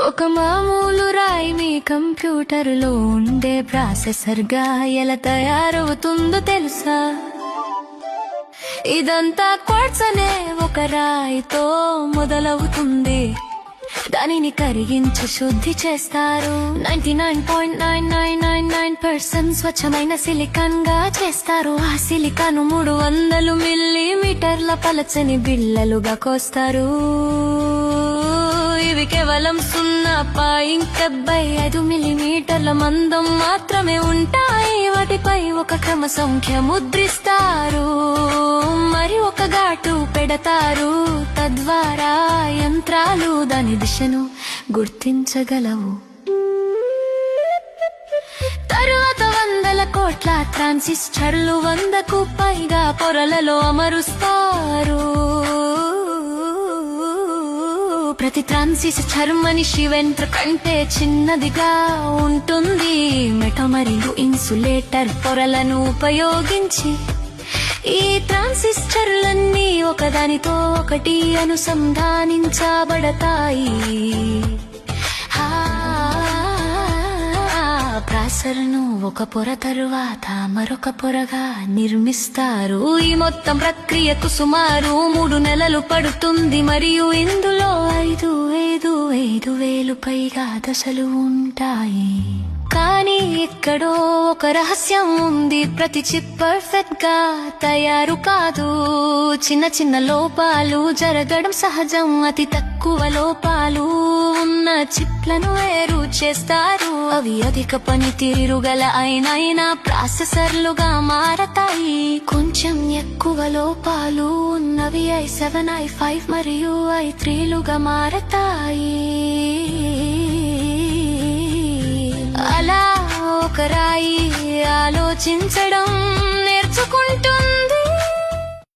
ఒక మామూలు రాయి మీ కంప్యూటర్లో ఉండే ప్రాసెసర్గా ఎలా తయారవుతుందో తెలుసా? ఇదంతా క్వార్ట్జ్ అనే ఒక రాయితో మొదలవుతుంది. దానిని కరిగించి శుద్ధి చేస్తారు. 99.9999% స్వచ్ఛమైన సిలికాన్ గా చేస్తారు. ఆ సిలికాను 300 మిల్లీమీటర్ల పలచని బిళ్ళలుగా కోస్తారు. ఇవి కేవలం 0.75 మిల్లీమీటర్ల మందం మాత్రమే ఉంటాయి. వాటిపై ఒక క్రమ సంఖ్య ముద్రిస్తారు, మరి ఒక ఘాటు పెడతారు. తద్వారా యంత్రాలు దాని దిశను గుర్తించగలవు. తరువాత 100 కోట్ల ట్రాన్సిస్టర్లు 100కు పైగా పొరలలో అమరుస్తారు. ప్రతి ట్రాన్సిస్టర్ మనిషి వెంట్రుక కంటే చిన్నదిగా ఉంటుంది. మెటల్ మరియు ఇన్సులేటర్ పొరలను ఉపయోగించి ఈ ట్రాన్సిస్టర్లన్నీ ఒకదానితో ఒకటి అనుసంధానించబడతాయి. ప్రాసెసర్ను ఒక పొర తరువాత మరొక పొరగా నిర్మిస్తారు. ఈ మొత్తం ప్రక్రియకు సుమారు 3 నెలలు పడుతుంది, మరియు ఇందులో 5,000 పైగా దశలు ఉంటాయి. కానీ ఎక్కడో ఒక రహస్యం ఉంది. ప్రతి చిప్ పర్ఫెక్ట్ గా తయారు కాదు. చిన్న చిన్న లోపాలు జరగడం సహజం. అతి తక్కువ లోపాలు ఉన్న చిప్లను వేరు చేస్తారు. అవి అధిక పనితీరు గల అయినా ప్రాసెసర్లుగా మారతాయి. కొంచెం ఎక్కువ లోపాలు ఉన్నవి i7, i5 మరియు i3లుగా మారతాయి. అలా ఒక రాయి ఆలోచించడం